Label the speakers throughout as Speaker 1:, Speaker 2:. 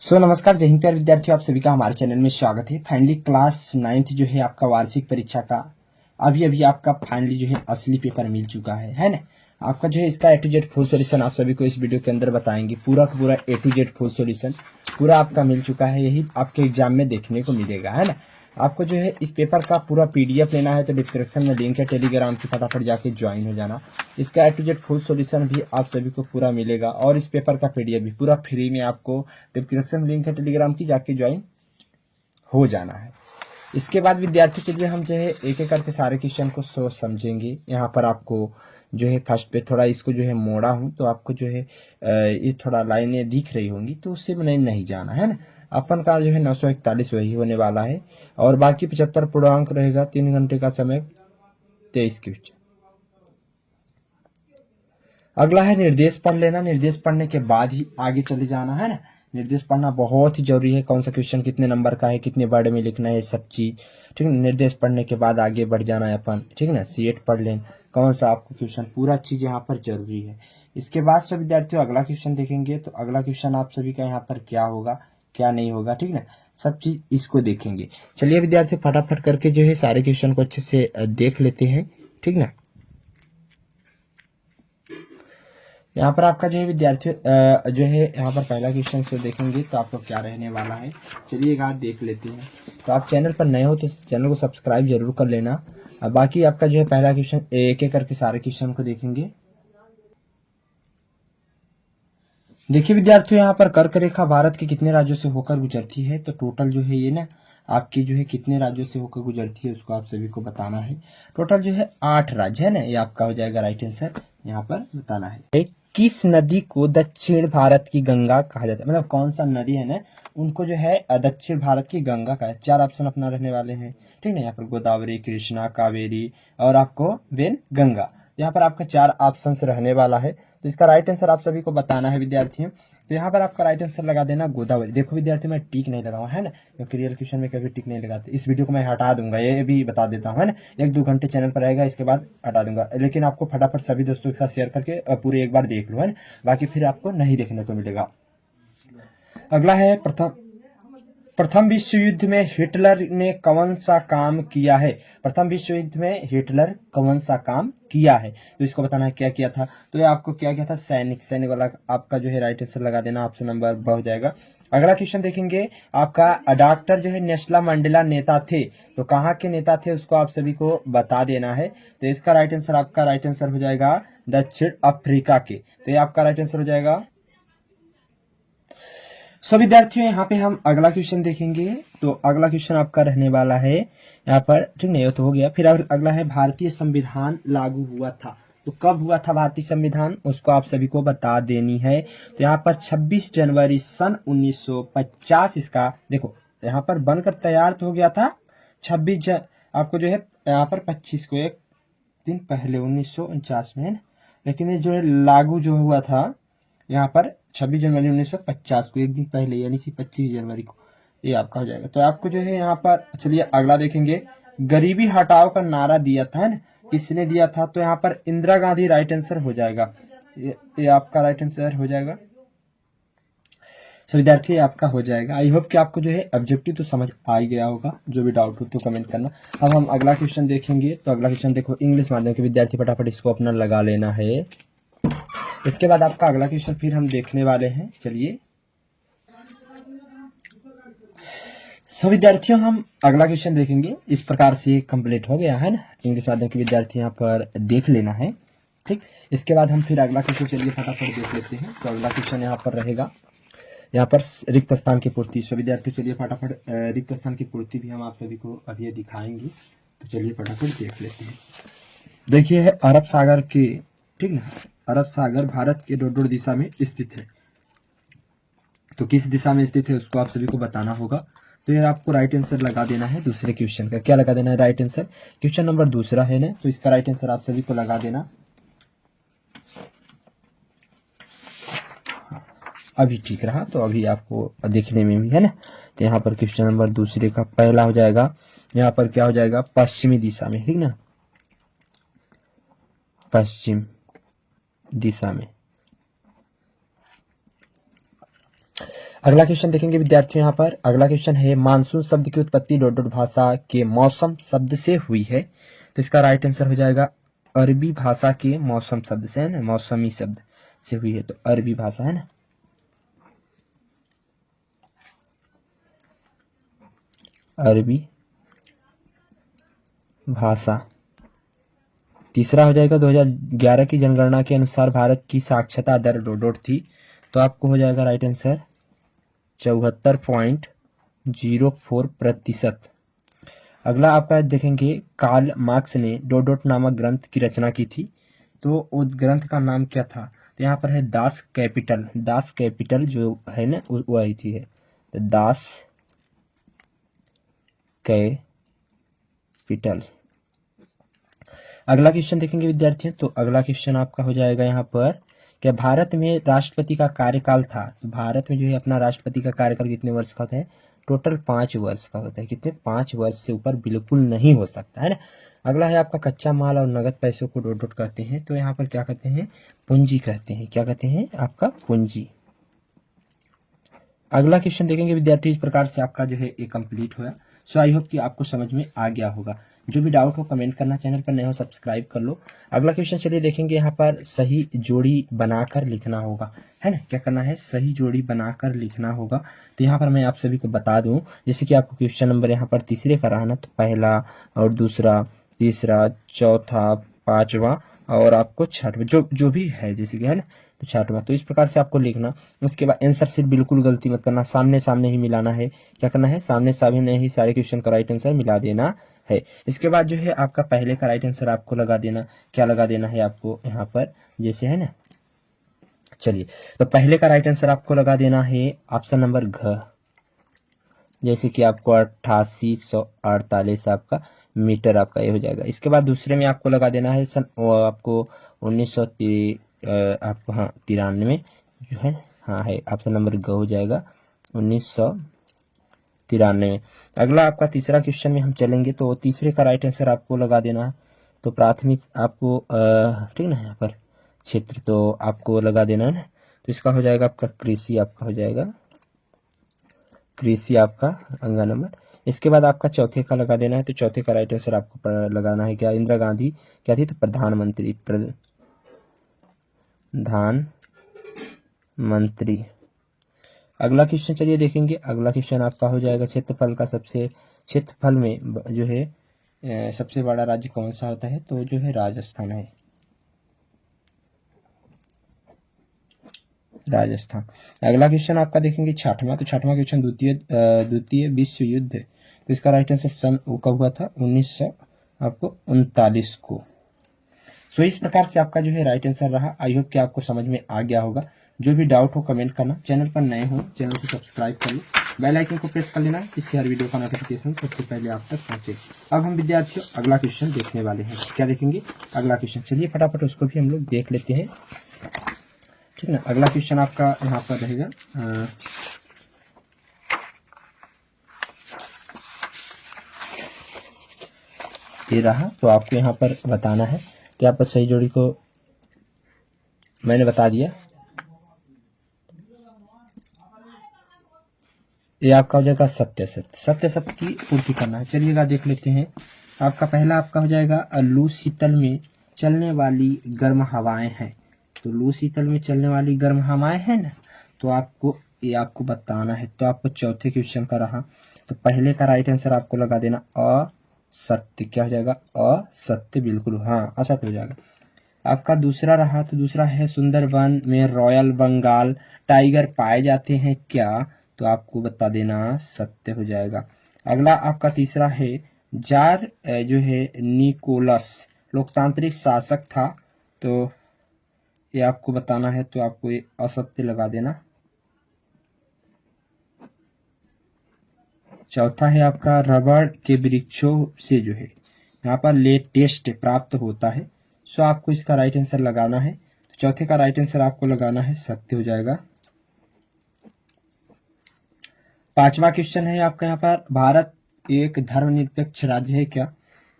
Speaker 1: नमस्कार, जय हिंद प्यारे विद्यार्थियों, आप सभी का हमारे चैनल में स्वागत है। फाइनली क्लास 9th जो है आपका वार्षिक परीक्षा का अभी आपका फाइनली जो है असली पेपर मिल चुका है ना। आपका जो है इसका ए टू जेड फुल सॉल्यूशन आप सभी को इस वीडियो के अंदर बताएंगे। पूरा का पूरा ए टू जेड फुल सॉल्यूशन पूरा आपका मिल चुका है। यही आपके एग्जाम में देखने को मिलेगा, है ना। आपको जो है इस पेपर का पूरा पीडीएफ लेना है तो डिस्क्रिप्शन में लिंक है टेलीग्राम की, फटाफट जाके ज्वाइन हो जाना। इसका ए टू जेड फुल सॉल्यूशन भी आप सभी को पूरा मिलेगा और इस पेपर का पीडीएफ भी पूरा फ्री में आपको डिस्क्रिप्शन में लिंक है टेलीग्राम की, जाके ज्वाइन हो जाना है। इसके बाद विद्यार्थियों के लिए हम जो है एक एक करके सारे क्वेश्चन को सोच समझेंगे। यहाँ पर आपको जो है फर्स्ट पे थोड़ा इसको जो है मोड़ा हूँ तो आपको जो है ये थोड़ा लाइनें दिख रही होंगी तो उससे नहीं जाना, है ना। अपन का जो है 941 वही होने वाला है और बाकी 75 पूर्णांक रहेगा। 3 घंटे का समय, 23 क्वेश्चन। अगला है निर्देश पढ़ लेना। निर्देश पढ़ने के बाद ही आगे चले जाना, है ना। निर्देश पढ़ना बहुत ही जरूरी है। कौन सा क्वेश्चन कितने नंबर का है, कितने वर्ड में लिखना है, सब चीज ठीक है। निर्देश पढ़ने के बाद आगे बढ़ जाना है अपन, ठीक है ना। सीएट पढ़ लें, कौन सा आपको क्वेश्चन, पूरा चीज यहाँ पर जरूरी है। इसके बाद सब विद्यार्थियों अगला क्वेश्चन देखेंगे तो अगला क्वेश्चन आप सभी का यहाँ पर क्या होगा क्या नहीं होगा, ठीक ना, सब चीज इसको देखेंगे। चलिए विद्यार्थियों फटाफट करके जो है सारे क्वेश्चन को अच्छे से देख लेते हैं, ठीक ना। यहाँ पर आपका जो है विद्यार्थियों जो है यहाँ पर पहला क्वेश्चन से देखेंगे तो आपको क्या रहने वाला है, चलिए एक देख लेते हैं। तो आप चैनल पर नए हो तो चैनल को सब्सक्राइब जरूर कर लेना। बाकी आपका जो है पहला क्वेश्चन एक एक करके सारे क्वेश्चन को देखेंगे। देखिए विद्यार्थियों, यहाँ पर कर्क रेखा भारत के कितने राज्यों से होकर गुजरती है, तो टोटल जो है ये ना आपकी जो है कितने राज्यों से होकर गुजरती है उसको आप सभी को बताना है। टोटल जो है 8 राज्य है ना, ये आपका हो जाएगा राइट आंसर। यहाँ पर बताना है किस नदी को दक्षिण भारत की गंगा कहा जाता है, मतलब कौन सा नदी है ना उनको जो है दक्षिण भारत की गंगा कहा है। 4 ऑप्शन अपना रहने वाले हैं, ठीक है। यहाँ पर गोदावरी, कृष्णा, कावेरी और आपको वेन गंगा। यहाँ पर आपका 4 ऑप्शन रहने वाला है तो इसका राइट आंसर आप सभी को बताना है विद्यार्थियों। तो यहाँ पर आपका राइट आंसर लगा देना गोदावरी। देखो विद्यार्थियों मैं टिक नहीं लगाऊं, है ना, क्योंकि रियल क्वेश्चन में कभी टिक नहीं लगाते। इस वीडियो को मैं हटा दूंगा, ये भी बता देता हूँ, है ना। 1-2 घंटे चैनल पर रहेगा, इसके बाद हटा दूंगा। लेकिन आपको फटाफट सभी दोस्तों के साथ शेयर करके पूरे एक बार देख लो, है ना, बाकी फिर आपको नहीं देखने को मिलेगा। अगला है प्रथम विश्व युद्ध में हिटलर ने कौन सा काम किया है। प्रथम विश्व युद्ध में हिटलर कौन सा काम किया है तो इसको बताना है क्या किया था। तो ये आपको क्या किया था, सैनिक वाला आपका जो है राइट आंसर लगा देना, ऑप्शन नंबर ब हो जाएगा। अगला क्वेश्चन देखेंगे, आपका डॉक्टर जो है नेल्सन मंडेला नेता थे तो कहाँ के नेता थे उसको आप सभी को बता देना है। तो इसका राइट आंसर आपका राइट आंसर हो जाएगा दक्षिण अफ्रीका के। तो ये आपका राइट आंसर हो जाएगा। सो विद्यार्थियों यहाँ पे हम अगला क्वेश्चन देखेंगे। तो अगला क्वेश्चन आपका रहने वाला है यहाँ पर, ठीक नहीं, तो हो गया। फिर अगला है भारतीय संविधान लागू हुआ था तो कब हुआ था भारतीय संविधान, उसको आप सभी को बता देनी है। तो यहाँ पर 26 जनवरी सन 1950 इसका देखो यहाँ पर बनकर तैयार तो हो गया था। 26 आपको जो है यहाँ पर 25 को एक दिन पहले 1949 में, है ना। लेकिन ये जो है लागू जो हुआ था यहाँ पर 26 जनवरी 1950 को, एक दिन पहले, यानी कि 25 जनवरी को, ये आपका हो जाएगा। तो आपको जो है यहाँ पर चलिए अगला देखेंगे, गरीबी हटाओ का नारा दिया था, है ना, किसने दिया था। तो यहाँ पर इंदिरा गांधी राइट आंसर हो जाएगा। ये आपका राइट आंसर हो जाएगा। सो विद्यार्थी आपका हो जाएगा। आई होप कि आपको जो है ऑब्जेक्टिव तो समझ आ ही गया होगा। जो भी डाउट हो तो कमेंट करना। अब हम अगला क्वेश्चन देखेंगे। तो अगला क्वेश्चन देखो, इंग्लिश माध्यम के विद्यार्थी फटाफट इसको अपना लगा लेना है। इसके बाद आपका अगला क्वेश्चन फिर हम देखने वाले हैं। चलिए सभी विद्यार्थियों हम अगला क्वेश्चन देखेंगे। इस प्रकार से कंप्लीट हो गया है ना, इंग्लिश माध्यम के विद्यार्थी यहाँ पर देख लेना है, ठीक। इसके बाद हम फिर अगला क्वेश्चन चलिए फटाफट देख लेते हैं। तो अगला क्वेश्चन यहाँ पर रहेगा, यहाँ पर रिक्त स्थान की पूर्ति। सभी विद्यार्थियों चलिए फटाफट रिक्त स्थान की पूर्ति भी हम आप सभी को अभी दिखाएंगे। तो चलिए फटाफट देख लेते हैं। देखिए है अरब सागर के, ठीक ना, अरब सागर भारत के डोडोर दिशा में स्थित है। तो किस दिशा में स्थित है उसको आप सभी को बताना होगा। तो ये आपको राइट आंसर लगा देना है दूसरे क्वेश्चन का। क्या लगा देना है राइट आंसर, क्वेश्चन नंबर दूसरा है ना, तो इसका राइट आंसर आप सभी को लगा देना। अभी ठीक रहा तो अभी आपको देखने में भी, है ना। तो यहाँ पर क्वेश्चन नंबर दूसरे का पहला हो जाएगा, यहाँ पर क्या हो जाएगा, पश्चिमी दिशा में, ठीक ना, पश्चिम दिशा में। अगला क्वेश्चन देखेंगे विद्यार्थियों, यहाँ पर अगला क्वेश्चन है मानसून शब्द की उत्पत्ति डॉट डॉट भाषा के मौसम शब्द से हुई है। तो इसका राइट आंसर हो जाएगा अरबी भाषा के मौसम शब्द से, है ना, मौसमी शब्द से हुई है, तो अरबी भाषा, है ना, अरबी भाषा। तीसरा हो जाएगा 2011 की जनगणना के अनुसार भारत की साक्षरता दर डॉट डॉट थी, तो आपको हो जाएगा राइट आंसर 74.04%। अगला आपका देखेंगे कार्ल मार्क्स ने डॉट डॉट नामक ग्रंथ की रचना की थी, तो उस ग्रंथ का नाम क्या था? तो यहाँ पर है दास कैपिटल, दास कैपिटल जो है ना वो आई थी है, तो दास कैपिटल। अगला क्वेश्चन देखेंगे विद्यार्थियों, तो अगला क्वेश्चन आपका हो जाएगा यहाँ पर, क्या भारत में राष्ट्रपति का कार्यकाल था? तो भारत में जो है अपना राष्ट्रपति का कार्यकाल कितने वर्ष का होता है? टोटल 5 वर्ष का होता है। कितने? 5 वर्ष से ऊपर बिल्कुल नहीं हो सकता, है ना। अगला है आपका कच्चा माल और नगद पैसों को डॉट डॉट कहते हैं, तो यहाँ पर क्या कहते हैं? पूंजी कहते हैं। क्या कहते हैं? आपका पूंजी। अगला क्वेश्चन देखेंगे विद्यार्थी, इस प्रकार से आपका जो है ये कंप्लीट हुआ। सो आई होप कि आपको समझ में आ गया होगा। जो भी डाउट हो कमेंट करना, चैनल पर नए हो सब्सक्राइब कर लो। अगला क्वेश्चन चलिए देखेंगे, यहाँ पर सही जोड़ी बनाकर लिखना होगा, है ना। क्या करना है? सही जोड़ी बनाकर लिखना होगा। तो यहाँ पर मैं आप सभी को बता दूं, जैसे कि आपको क्वेश्चन नंबर यहाँ पर तीसरे का रहा ना, तो पहला और दूसरा, तीसरा, चौथा, पांचवा और आपको छठवा, जो भी है जैसे कि, है ना, तो छठवां। तो इस प्रकार से आपको लिखना। उसके बाद आंसर शीट बिल्कुल गलती मत करना, सामने सामने ही मिलाना है। क्या करना है? सामने सामने ही सारे क्वेश्चन का राइट आंसर मिला देना है। इसके बाद जो है आपका पहले का राइट आंसर आपको लगा देना। क्या लगा देना है आपको यहाँ पर, जैसे, है ना, चलिए, तो पहले का राइट आंसर आपको लगा देना है ऑप्शन नंबर घ, जैसे कि आपको 8848 आपका मीटर आपका ये हो जाएगा। इसके बाद दूसरे में आपको लगा देना है सन आपको 1993 आपको, हाँ, 93 जो है, हाँ है, ऑप्शन नंबर ग हो जाएगा 1993। अगला आपका तीसरा क्वेश्चन में हम चलेंगे, तो तीसरे का राइट आंसर आपको लगा देना है। तो प्राथमिक आपको ठीक ना, यहाँ पर क्षेत्र तो आपको लगा देना है ना। तो इसका हो जाएगा आपका कृषि, आपका हो जाएगा कृषि आपका अंगा नंबर। इसके बाद आपका चौथे का लगा देना है। तो चौथे का राइट आंसर आपको लगाना है क्या? इंदिरा गांधी क्या थी? तो प्रधानमंत्री, प्रधानमंत्री। अगला क्वेश्चन चलिए देखेंगे। अगला क्वेश्चन आपका हो जाएगा क्षेत्रफल का, सबसे क्षेत्रफल में जो है सबसे बड़ा राज्य कौन सा होता है? तो जो है राजस्थान है, राजस्थान। अगला क्वेश्चन आपका देखेंगे छठवां, तो छठवां क्वेश्चन द्वितीय विश्व युद्ध, तो इसका राइट आंसर सन कब हुआ था? 1939 को। सो इस प्रकार से आपका जो है राइट आंसर रहा। आई होप कि आपको समझ में आ गया होगा। जो भी डाउट हो कमेंट करना, चैनल पर नए हो चैनल को सब्सक्राइब कर लो, बेल आइकन को प्रेस कर लेना, जिससे हर वीडियो का नोटिफिकेशन सबसे पहले आप तक पहुंचे। अब हम विद्यार्थियों अगला क्वेश्चन देखने वाले हैं। क्या देखेंगे? अगला क्वेश्चन, चलिए फटाफट उसको भी हम लोग देख लेते हैं, ठीक ना। अगला क्वेश्चन आपका यहाँ पर रहेगा ये रहा। तो आपको यहाँ पर बताना है कि यहाँ पर सही जोड़ी को मैंने बता दिया। ये आपका हो जाएगा सत्य सत्य, सत्य सत्य की पूर्ति करना है। चलिएगा देख लेते हैं। आपका पहला आपका हो जाएगा लू शीतल में चलने वाली गर्म हवाएं हैं। तो लू शीतल में चलने वाली गर्म हवाएं हैं ना, तो आपको ये आपको बताना है। तो आपको चौथे क्वेश्चन का रहा, तो पहले का राइट आंसर आपको लगा देना असत्य। क्या हो जाएगा? असत्य, बिल्कुल, हाँ, असत्य हो जाएगा। आपका दूसरा रहा, तो दूसरा है सुंदरबन में रॉयल बंगाल टाइगर पाए जाते हैं क्या? तो आपको बता देना सत्य हो जाएगा। अगला आपका तीसरा है जार जो है निकोलस लोकतांत्रिक शासक था, तो ये आपको बताना है, तो आपको ये असत्य लगा देना। चौथा है आपका रबड़ के वृक्षों से जो है यहाँ पर लेटेस्ट प्राप्त होता है। सो आपको इसका राइट आंसर लगाना है। तो चौथे का राइट आंसर आपको लगाना है सत्य हो जाएगा। पांचवा क्वेश्चन है आपका यहाँ पर भारत एक धर्मनिरपेक्ष राज्य है क्या?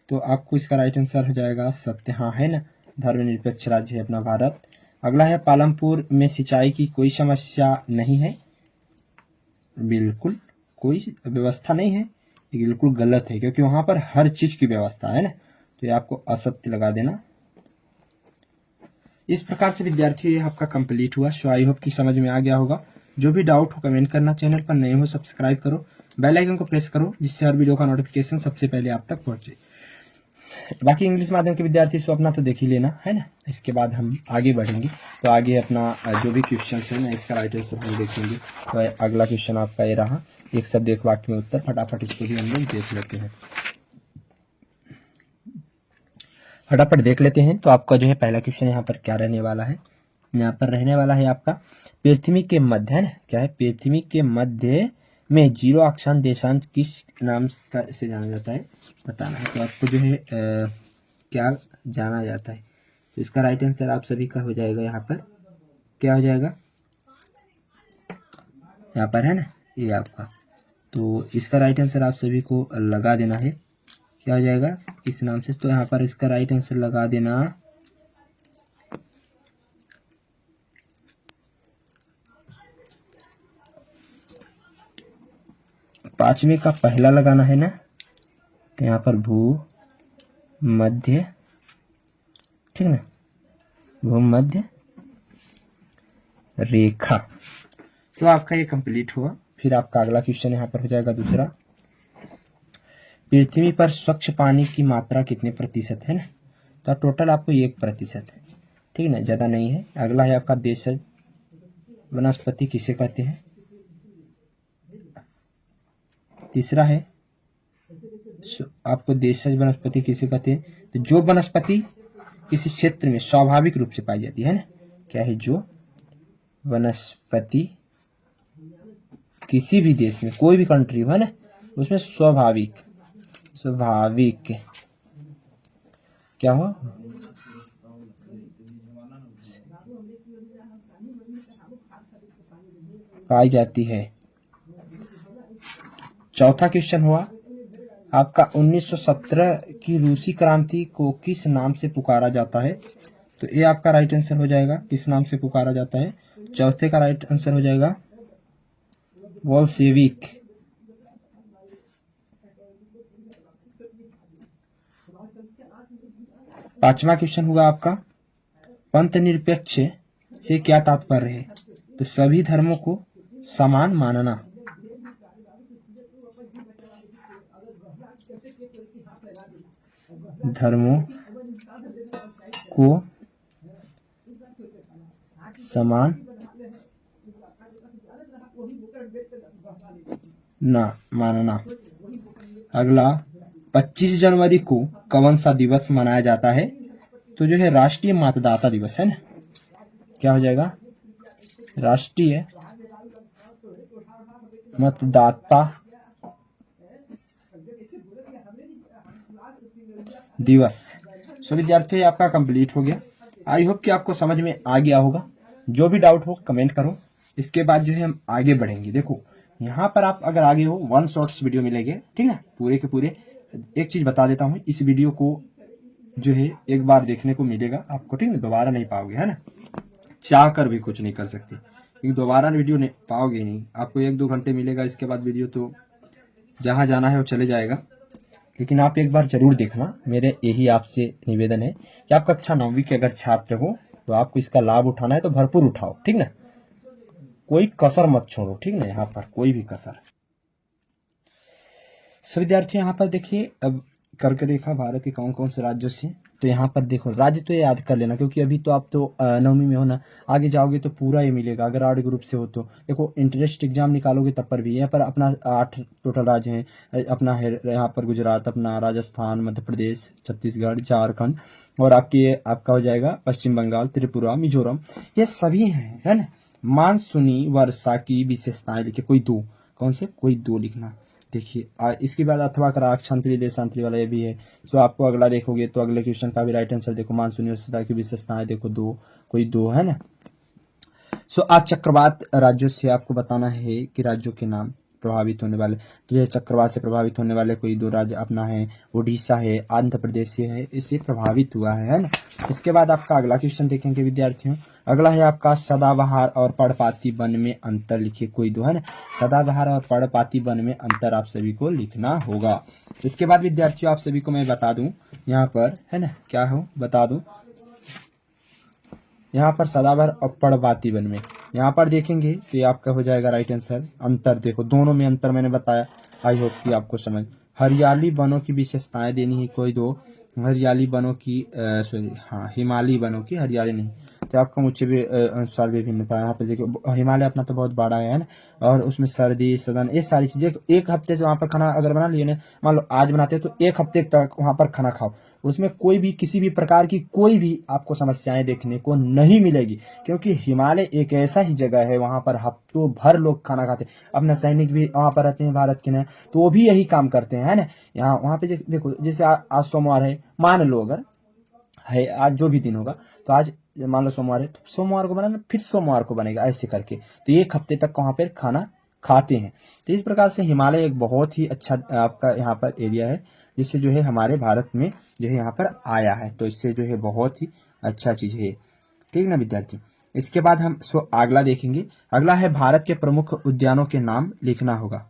Speaker 1: तो आपको इसका राइट आंसर हो जाएगा सत्य, हाँ, है ना, धर्मनिरपेक्ष राज्य है अपना भारत। अगला है पालमपुर में सिंचाई की कोई समस्या नहीं है। बिल्कुल कोई व्यवस्था नहीं है, ये बिल्कुल गलत है, क्योंकि वहां पर हर चीज की व्यवस्था है ना। तो ये आपको असत्य लगा देना। इस प्रकार से विद्यार्थियों ये आपका कंप्लीट हुआ। सो आई होप कि समझ में आ गया होगा। जो भी डाउट हो कमेंट करना, चैनल पर नए हो सब्सक्राइब करो, बेल आइकन को प्रेस करो, जिससे हर वीडियो का नोटिफिकेशन सबसे पहले आप तक पहुंचे। बाकी इंग्लिश माध्यम के विद्यार्थी सो अपना तो देख ही लेना है ना। इसके बाद हम आगे बढ़ेंगे, तो आगे अपना जो भी क्वेश्चन है ना इसका राइट आंसर हम देखेंगे। तो अगला क्वेश्चन आपका ये रहा, एक शब्द एक वाक्य में उत्तर। फटाफट इसको भी हम लोग देख लेते हैं, फटाफट देख लेते हैं। तो आपका जो है पहला क्वेश्चन यहाँ पर क्या रहने वाला है, यहाँ पर रहने वाला है आपका पृथ्वी के मध्य, है ना। क्या है, पृथ्वी के मध्य में जीरो अक्षांश देशांश किस नाम से जाना जाता है, बताना है। तो आपको जो है क्या जाना जाता है, तो इसका राइट आंसर आप सभी का हो जाएगा। यहाँ पर क्या हो जाएगा, यहाँ पर है ना ये आपका, तो इसका राइट आंसर आप सभी को लगा देना है। क्या हो जाएगा किस नाम से, तो यहाँ पर इसका राइट आंसर लगा देना पांचवें का पहला लगाना है ना। तो यहाँ पर भू मध्य, ठीक ना, भूमध्य रेखा। सो आपका ये कंप्लीट हुआ। फिर आपका अगला क्वेश्चन यहाँ पर हो जाएगा दूसरा, पृथ्वी पर स्वच्छ पानी की मात्रा कितने प्रतिशत है ना। तो टोटल आपको 1% है, ठीक ना, ज़्यादा नहीं है। अगला है आपका देशज वनस्पति किसे कहते हैं। तीसरा है आपको देशज वनस्पति किसे कहते हैं, तो जो वनस्पति किसी क्षेत्र में स्वाभाविक रूप से पाई जाती है ना। क्या है, जो वनस्पति किसी भी देश में, कोई भी कंट्री हो है ना, उसमें स्वाभाविक क्या हो, पाई जाती है। चौथा क्वेश्चन हुआ आपका 1917 की रूसी क्रांति को किस नाम से पुकारा जाता है। तो ये आपका राइट आंसर हो जाएगा, किस नाम से पुकारा जाता है। चौथे का राइट आंसर हो जाएगा बोल्शेविक। पांचवा क्वेश्चन हुआ आपका पंथ निरपेक्ष से क्या तात्पर्य है। तो सभी धर्मों को समान मानना। धर्मों को समान ना मानना। अगला 25 जनवरी को कौन सा दिवस मनाया जाता है। तो जो है राष्ट्रीय मतदाता दिवस है ना। क्या हो जाएगा, राष्ट्रीय मतदाता दिवस। सो विद्यार्थियों आपका कंप्लीट हो गया। आई होप कि आपको समझ में आ गया होगा। जो भी डाउट हो कमेंट करो। इसके बाद जो है हम आगे बढ़ेंगे। देखो यहाँ पर आप अगर आगे हो 1 शॉर्ट्स वीडियो मिलेंगे, ठीक ना, पूरे के पूरे। एक चीज बता देता हूँ, इस वीडियो को जो है एक बार देखने को मिलेगा आपको, ठीक ना, दोबारा नहीं पाओगे, है ना। चाह कर भी कुछ नहीं कर सकते, क्योंकि दोबारा वीडियो नहीं पाओगे नहीं। आपको 1-2 घंटे मिलेगा, इसके बाद वीडियो तो जहाँ जाना है वो चले जाएगा। लेकिन आप एक बार जरूर देखना। मेरे यही आपसे निवेदन है कि आप कक्षा 9वीं के अगर छात्र हो तो आपको इसका लाभ उठाना है तो भरपूर उठाओ, ठीक ना, कोई कसर मत छोड़ो, ठीक ना, यहाँ पर कोई भी कसर। सभी विद्यार्थी यहाँ पर देखिए, अब कर्क रेखा भारत के कौन कौन से राज्यों से। तो यहाँ पर देखो राज्य तो याद कर लेना, क्योंकि अभी तो आप तो 9वीं में हो ना, आगे जाओगे तो पूरा ये मिलेगा। अगर 8 ग्रुप से हो तो देखो इंटरेस्ट एग्जाम निकालोगे तब पर भी यहाँ पर अपना 8 टोटल राज्य हैं। अपना है यहाँ पर गुजरात, अपना राजस्थान, मध्य प्रदेश, छत्तीसगढ़, झारखंड, और आपका हो जाएगा पश्चिम बंगाल, त्रिपुरा, मिजोरम, ये सभी हैं, है ना। मानसूनी वर्षा की विशेषताएं लिखे, कोई 2, कौन से, कोई 2 लिखना। देखिए इसके बाद अथवा कराक्षांतरी देशांतरी वाला ये भी है। सो आपको अगला देखोगे तो अगले क्वेश्चन का भी राइट आंसर देखो, मानसूनी वर्षा की विशेषताएं देखो 2, कोई 2 है ना। सो आज चक्रवात राज्यों से आपको बताना है कि राज्यों के नाम प्रभावित होने वाले, जो चक्रवात से प्रभावित होने वाले कोई 2 राज्य अपना है, ओडिशा है, आंध्र प्रदेश है, इससे प्रभावित हुआ है ना। इसके बाद आपका अगला क्वेश्चन देखेंगे विद्यार्थियों, अगला है आपका सदाबहार और पर्णपाती वन में अंतर लिखिए, कोई दो है ना। सदाबहार और पर्णपाती वन में अंतर आप सभी को लिखना होगा। इसके बाद विद्यार्थियों आप सभी को मैं बता दूं यहाँ पर है ना, क्या हो बता दूं, यहाँ पर सदाबहार और पर्णपाती वन में यहाँ पर देखेंगे तो ये आपका हो जाएगा राइट आंसर। अंतर देखो दोनों में अंतर मैंने बताया, आई होप कि आपको समझ। हरियाली वनों की विशेषताएं देनी है, कोई दो। हरियाली वनों की सॉरी हाँ हिमालयी वनों की, हरियाली नहीं। तो आपका मुझे भी अनुसार विभिन्नता यहाँ पे देखिए, हिमालय अपना तो बहुत बड़ा है ना, और उसमें सर्दी सदन ये सारी चीजें। एक हफ्ते से वहां पर खाना अगर बना लिए ना, मान लो आज बनाते हैं तो एक हफ्ते तक वहां पर खाना खाओ, उसमें कोई भी किसी भी प्रकार की कोई भी आपको समस्याएं देखने को नहीं मिलेगी, क्योंकि हिमालय एक ऐसा ही जगह है वहां पर हफ्तों भर लोग खाना खाते हैं। अपना सैनिक भी वहां पर रहते हैं भारत के ना, तो वो भी यही काम करते हैं, है ना। यहाँ वहां पे देखो जैसे आज सोमवार है, मान लो अगर है आज जो भी दिन होगा, तो आज मान लो सोमवार है, तो सोमवार को बनाना फिर सोमवार को बनेगा, ऐसे करके तो एक हफ्ते तक वहां पर खाना खाते हैं। तो इस प्रकार से हिमालय एक बहुत ही अच्छा आपका यहाँ पर एरिया है, जिससे जो है हमारे भारत में जो है यहाँ पर आया है, तो इससे जो है बहुत ही अच्छा चीज है, ठीक ना विद्यार्थी। इसके बाद हम अगला देखेंगे। अगला है भारत के प्रमुख उद्यानों के नाम लिखना होगा।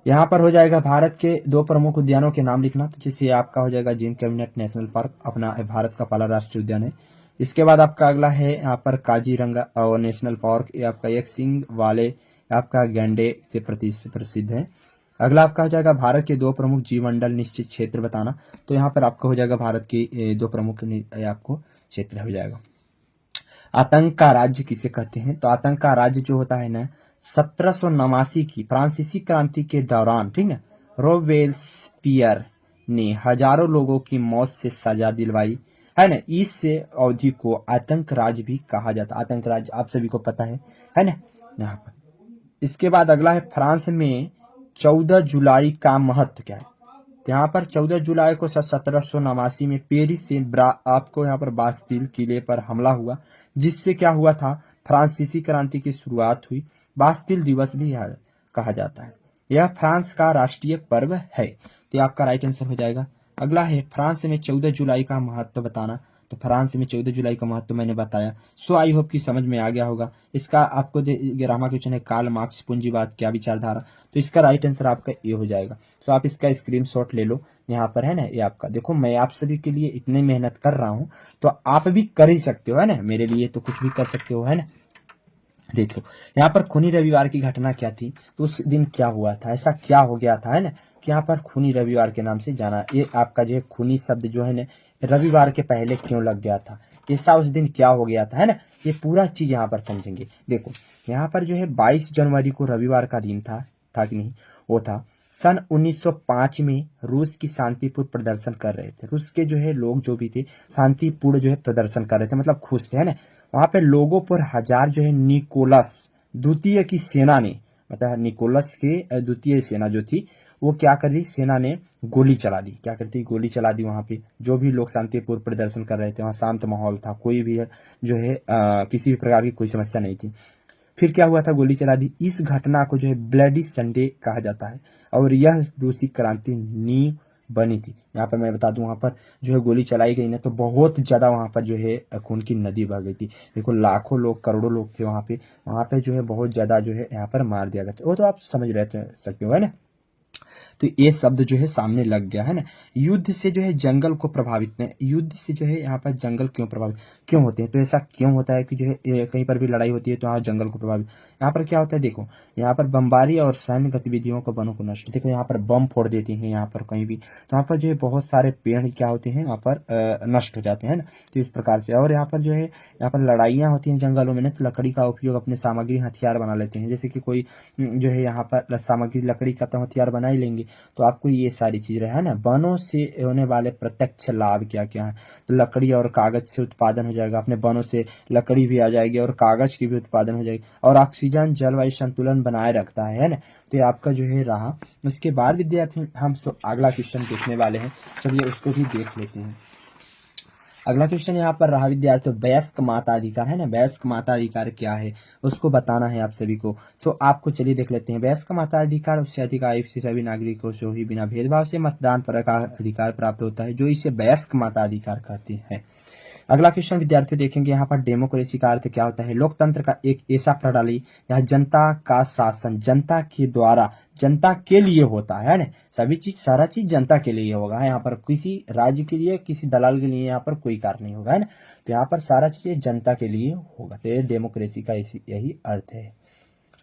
Speaker 1: यहाँ पर हो जाएगा भारत के 2 प्रमुख उद्यानों के नाम लिखना, तो जिससे आपका हो जाएगा जिम कैबिनेट नेशनल पार्क, अपना भारत का पहला राष्ट्रीय उद्यान है। इसके बाद आपका अगला है यहाँ पर काजीरंगा और नेशनल पार्क, ये आपका एक सींग वाले आपका गैंडे से प्रसिद्ध है। अगला आपका हो जाएगा भारत के 2 प्रमुख जीवमंडल निश्चित क्षेत्र बताना, तो यहाँ पर आपका हो जाएगा भारत के 2 प्रमुख आपको क्षेत्र हो जाएगा। आतंक का राज्य किसे कहते हैं, तो आतंक का राज्य जो होता है ना, 1789 की फ्रांसीसी क्रांति के दौरान, ठीक ना, रोबेस्पियर ने हजारों लोगों की मौत से सजा दिलवाई, है ना। इस अवधि को आतंक राज भी कहा जाता है। आतंक राज आप सभी को पता है ना यहाँ पर। इसके बाद अगला है फ्रांस में 14 जुलाई का महत्व क्या है, तो यहाँ पर 14 जुलाई को 1789 में पेरिस से आपको यहाँ पर बास्तिल किले पर हमला हुआ, जिससे क्या हुआ था, फ्रांसीसी क्रांति की शुरुआत हुई। बास्तिल दिवस भी कहा जाता है। यह फ्रांस का राष्ट्रीय पर्व है, तो आपका राइट आंसर हो जाएगा। अगला है फ्रांस में 14 जुलाई का महत्व बताना, तो फ्रांस में 14 जुलाई का महत्व मैंने बताया। सो आई होप की समझ में आ गया होगा। इसका आपको ग्रामर क्वेश्चन है, कार्ल मार्क्स पूंजीवाद क्या विचारधारा, तो इसका राइट आंसर आपका ये हो जाएगा। सो आप इसका स्क्रीनशॉट ले लो, यहाँ पर है ना, ये आपका देखो मैं आप सभी के लिए इतनी मेहनत कर रहा हूँ, तो आप भी कर ही सकते हो, है ना, मेरे लिए तो कुछ भी कर सकते हो, है ना। देख लो यहाँ पर खूनी रविवार की घटना क्या थी, तो उस दिन क्या हुआ था, ऐसा क्या हो गया था, है ना, कि यहाँ पर खूनी रविवार के नाम से जाना। ये आपका जो है खूनी शब्द जो है ना, रविवार के पहले क्यों लग गया था, ऐसा उस दिन क्या हो गया था, है ना, ये पूरा चीज यहाँ पर समझेंगे। देखो यहाँ पर जो है 22 जनवरी को रविवार का दिन था कि नहीं, वो था सन 1905 में रूस की शांतिपूर्ण प्रदर्शन कर रहे थे। रूस के जो है लोग जो भी थे शांतिपूर्ण जो है प्रदर्शन कर रहे थे, मतलब खुश थे, है ना। वहां पे लोगों पर हजार जो है निकोलस द्वितीय की सेना ने, मतलब निकोलस के द्वितीय सेना जो थी वो क्या कर दी, सेना ने गोली चला दी। क्या करती, गोली चला दी। वहां पे जो भी लोग शांतिपूर्ण प्रदर्शन कर रहे थे, वहां शांत माहौल था, कोई भी जो है किसी भी प्रकार की कोई समस्या नहीं थी। फिर क्या हुआ था, गोली चला दी। इस घटना को जो है ब्लडी संडे कहा जाता है, और यह रूसी क्रांति नींव बनी थी। यहाँ पर मैं बता दूं, वहां पर जो है गोली चलाई गई ना, तो बहुत ज्यादा वहां पर जो है खून की नदी बह गई थी। देखो लाखों लोग करोड़ों लोग थे वहां पे जो है बहुत ज्यादा जो है यहाँ पर मार दिया गया था। वो तो आप समझ रहे सकते हो, है ना। तो ये शब्द जो है सामने लग गया, है ना। युद्ध से जो है जंगल को प्रभावित नहीं, युद्ध से जो है यहाँ पर जंगल क्यों प्रभावित क्यों होते हैं, तो ऐसा क्यों होता है कि जो है कहीं पर भी लड़ाई होती है तो यहाँ जंगल को प्रभावित, यहाँ पर क्या होता है, देखो यहाँ पर बमबारी और सैन्य गतिविधियों को वनों को नष्ट, देखो यहाँ पर बम फोड़ देते हैं यहाँ पर कहीं भी, तो यहाँ पर जो है बहुत सारे पेड़ क्या होते हैं वहाँ पर नष्ट हो जाते हैं ना। तो इस प्रकार से, और यहाँ पर जो है यहाँ पर लड़ाइयाँ होती हैं जंगलों में ना, तो लकड़ी का उपयोग अपने सामग्री हथियार बना लेते हैं। जैसे कि कोई जो है यहाँ पर सामग्री लकड़ी का तो हथियार बना ही लेंगे, तो आपको ये सारी चीजें है ना। वनों से होने वाले प्रत्यक्ष लाभ क्या क्या है, तो लकड़ी और कागज से उत्पादन हो जाएगा, अपने वनों से लकड़ी भी आ जाएगी और कागज की भी उत्पादन हो जाएगी, और ऑक्सीजन जलवायु संतुलन बनाए रखता है ना। तो ये आपका जो है रहा। इसके बाद विद्यार्थी हम अगला क्वेश्चन देखने वाले हैं, चलिए उसको भी देख लेते हैं। अगला क्वेश्चन यहाँ पर रहा विद्यार्थियों, वयस्क माताधिकार, है ना। वयस्क माताधिकार क्या है उसको बताना है आप सभी को। सो आपको चलिए देख लेते हैं। वयस्क माताधिकार उससे अधिक आयु से सभी नागरिकों को ही बिना भेदभाव से मतदान पर का अधिकार प्राप्त होता है, जो इसे वयस्क माताधिकार कहते हैं। अगला क्वेश्चन विद्यार्थी देखेंगे यहाँ पर डेमोक्रेसी का अर्थ क्या होता है। लोकतंत्र का एक ऐसा प्रणाली यह जनता का शासन जनता के द्वारा जनता के लिए होता है ना। सभी चीज सारा चीज जनता के लिए होगा। यहाँ पर किसी राज्य के लिए किसी दलाल के लिए यहाँ पर कोई कार्य नहीं होगा, है ना। तो यहाँ पर सारा चीज जनता के लिए होगा। तो ये डेमोक्रेसी का यही अर्थ है।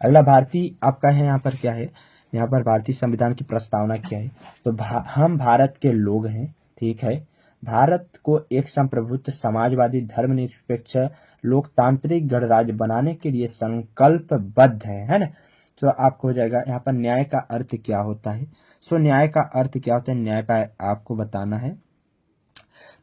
Speaker 1: अगला भारतीय आपका है यहाँ पर क्या है, यहाँ पर भारतीय संविधान की प्रस्तावना क्या है। तो हम भारत के लोग हैं, ठीक है। भारत को एक संप्रभुत्व समाजवादी धर्मनिरपेक्ष लोकतांत्रिक गणराज्य बनाने के लिए संकल्पबद्ध है ना। तो आपको हो जाएगा यहाँ पर न्याय का अर्थ क्या होता है। सो न्याय का अर्थ क्या होता है, न्याय का आपको बताना है।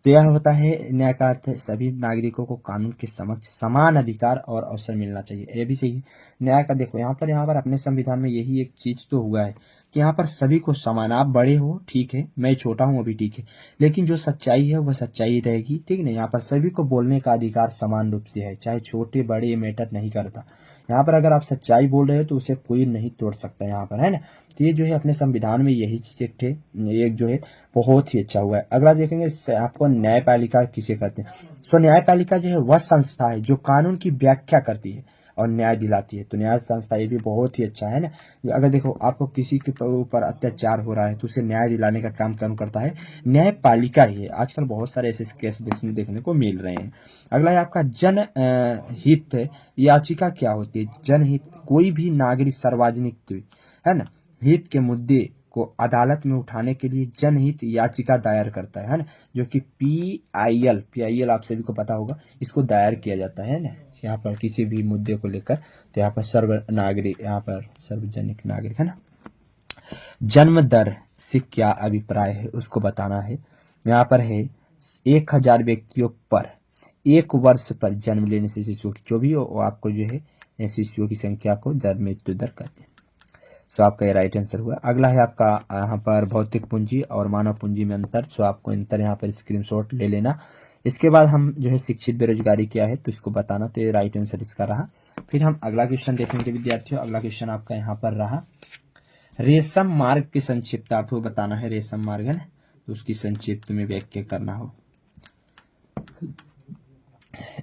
Speaker 1: तो यह होता है न्याय का अर्थ सभी नागरिकों को कानून के समक्ष समान अधिकार और अवसर मिलना चाहिए। ये भी सही है। न्याय का देखो यहाँ पर अपने संविधान में यही एक चीज तो हुआ है कि यहाँ पर सभी को समान, आप बड़े हो ठीक है, मैं छोटा हूँ अभी ठीक है, लेकिन जो सच्चाई है वह सच्चाई रहेगी, ठीक है ना। यहाँ पर सभी को बोलने का अधिकार समान रूप से है, चाहे छोटे बड़े मैटर नहीं करता। यहाँ पर अगर आप सच्चाई बोल रहे हो तो उसे कोई नहीं तोड़ सकता यहाँ पर, है ना। तो ये जो है अपने संविधान में यही चीज एक जो है बहुत ही अच्छा हुआ है। अगला देखेंगे आपको न्यायपालिका किसे कहते हैं। सो न्यायपालिका जो है वह संस्था है जो कानून की व्याख्या करती है और न्याय दिलाती है। तो न्याय संस्था ये भी बहुत ही अच्छा है ना। अगर देखो आपको किसी के ऊपर अत्याचार हो रहा है तो उसे न्याय दिलाने का काम कौन करता है, न्यायपालिका ही है। आजकल बहुत सारे ऐसे केस देखने को मिल रहे हैं। अगला है आपका जनहित याचिका क्या होती है। जनहित कोई भी नागरिक सार्वजनिक है ना हित के मुद्दे को अदालत में उठाने के लिए जनहित याचिका दायर करता है ना, जो कि पीआईएल आप सभी को पता होगा, इसको दायर किया जाता है ना यहाँ पर किसी भी मुद्दे को लेकर। तो यहाँ पर यहाँ पर सार्वजनिक नागरिक है ना। जन्म दर से क्या अभिप्राय है उसको बताना है। यहाँ पर है 1000 व्यक्तियों पर 1 वर्ष पर जन्म लेने से शिशुओं की जो भी हो आपको जो है शिशुओं की संख्या को मृत्यु दर कहते हैं। सो आपका ये राइट आंसर हुआ। अगला है आपका यहाँ पर भौतिक पूंजी और मानव पूंजी में अंतर। सो आपको अंतर यहाँ पर स्क्रीनशॉट ले लेना। इसके बाद हम जो है शिक्षित बेरोजगारी क्या है तो इसको बताना। तो ये राइट आंसर इसका रहा। फिर हम अगला क्वेश्चन देखेंगे विद्यार्थियों। अगला क्वेश्चन आपका यहाँ पर रहा रेशम मार्ग की संक्षिप्त आपको बताना है। रेशम मार्ग है ना, तो उसकी संक्षिप्त में व्याख्या करना हो।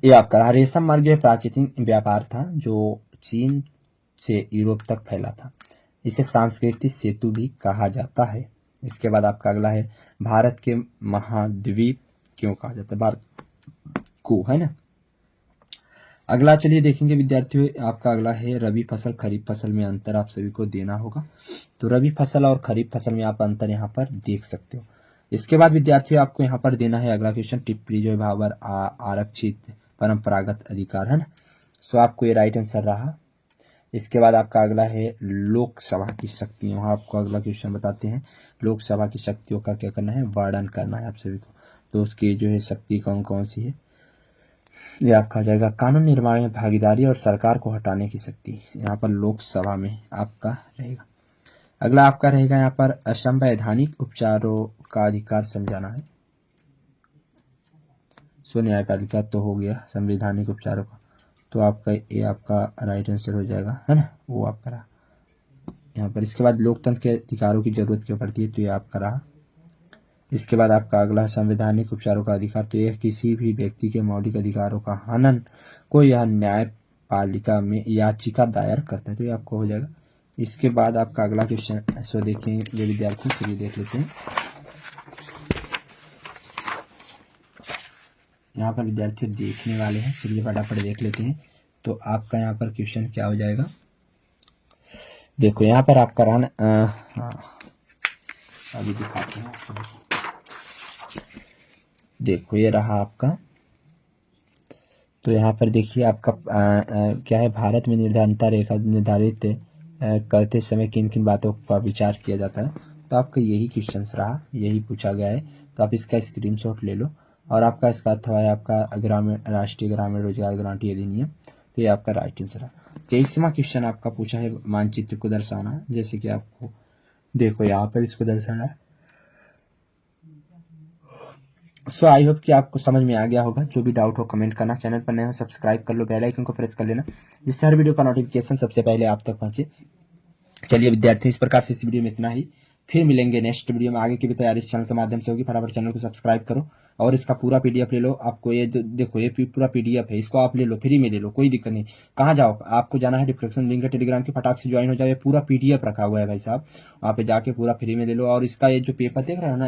Speaker 1: ये आपका रहा। रेशम मार्ग जो है प्राचीन व्यापार था जो चीन से यूरोप तक फैला था। इसे सांस्कृतिक सेतु भी कहा जाता है। इसके बाद आपका अगला है भारत के महाद्वीप क्यों कहा जाता है भारत को, है ना। अगला चलिए देखेंगे विद्यार्थियों। आपका अगला है रबी फसल खरीफ फसल में अंतर आप सभी को देना होगा। तो रबी फसल और खरीफ फसल में आप अंतर यहाँ पर देख सकते हो। इसके बाद विद्यार्थियों आपको यहाँ पर देना है अगला क्वेश्चन टिप्पणी जो भावर आरक्षित परंपरागत अधिकार, है ना। सो आपको ये राइट आंसर रहा। इसके बाद आपका अगला है लोकसभा की शक्तियों। आपको अगला क्वेश्चन बताते हैं लोकसभा की शक्तियों का क्या करना है, वर्णन करना है आप सभी को। तो उसकी जो है शक्ति कौन कौन सी है ये आपका हो जाएगा कानून निर्माण में भागीदारी और सरकार को हटाने की शक्ति यहाँ पर लोकसभा में आपका रहेगा। अगला आपका रहेगा यहाँ पर असंवैधानिक उपचारों का अधिकार समझाना है। सो न्यायपालिका तो हो गया संवैधानिक उपचारों का, तो आपका ये आपका राइट आंसर हो जाएगा, है ना, वो आपका रहा यहाँ पर। इसके बाद लोकतंत्र के अधिकारों की जरूरत क्यों पड़ती है, तो ये आपका रहा। इसके बाद आपका अगला संवैधानिक उपचारों का अधिकार, तो यह किसी भी व्यक्ति के मौलिक अधिकारों का हनन को यह न्यायपालिका में याचिका दायर करता है, तो ये आपको हो जाएगा। इसके बाद आपका अगला क्वेश्चन सो देखेंगे विद्यार्थी, चलिए देख लेते हैं। यहाँ पर विद्यार्थी देखने वाले हैं, चलिए फटाफट देख लेते हैं। तो आपका यहाँ पर क्वेश्चन क्या हो जाएगा, देखो यहाँ पर आपका रहा अभी दिखाते हैं। देखो ये रहा आपका, तो यहाँ पर देखिए आपका क्या है, भारत में निर्धारित रेखा निर्धारित करते समय किन किन बातों का विचार किया जाता है। तो आपका यही क्वेश्चन रहा, यही पूछा गया है। तो आप इसका स्क्रीनशॉट ले लो। और आपका इसका अर्थ है आपका ग्रामीण राष्ट्रीय ग्रामीण रोजगार गारंटी अधिनियम, तो ये आपका राइट आंसर है। 23वां क्वेश्चन आपका पूछा है मानचित्र को दर्शाना, जैसे कि आपको देखो यहाँ पर इसको दर्शाना है। सो आई होप कि आपको समझ में आ गया होगा। जो भी डाउट हो कमेंट करना, चैनल पर नए हो सब्सक्राइब कर लो, बेल आइकन को प्रेस कर लेना, जिससे हर वीडियो का नोटिफिकेशन सबसे पहले आप तक पहुंचे। चलिए विद्यार्थी, इस प्रकार से इस वीडियो में इतना ही। फिर मिलेंगे नेक्स्ट वीडियो में। आगे की भी तैयारी इस चैनल के माध्यम से होगी। फटाफट चैनल को सब्सक्राइब करो और इसका पूरा पीडीएफ ले लो। आपको ये जो देखो ये पूरा पीडीएफ है, इसको आप ले लो, फ्री में ले लो, कोई दिक्कत नहीं। कहाँ जाओ, आपको जाना है डिस्क्रिप्शन लिंक है टेलीग्राम की, फटाक से ज्वाइन हो जाए। पूरा पीडीएफ रखा हुआ है भाई साहब, वहाँ पे जाके पूरा फ्री में ले लो। और इसका ये जो पेपर देख रहे हो ना,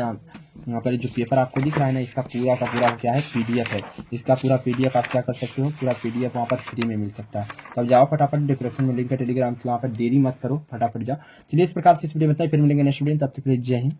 Speaker 1: यहाँ पर जो पेपर आपको दिख रहा है ना, इसका पूरा का पूरा क्या है, पीडीएफ है। इसका पूरा पीडीएफ आप क्या कर सकते हो, पूरा पीडीएफ वहाँ पर फ्री में मिल सकता है। तो अब जाओ फटाफट, डिस्क्रिप्शन में लिंक है टेलीग्राम की, वहाँ पर देरी मत करो, फटाफट जाओ। चलिए इस प्रकार से इस वीडियो में बताइए, फिर मिलेंगे नेक्स्ट वीडियो, तब तक के लिए जय हिंद।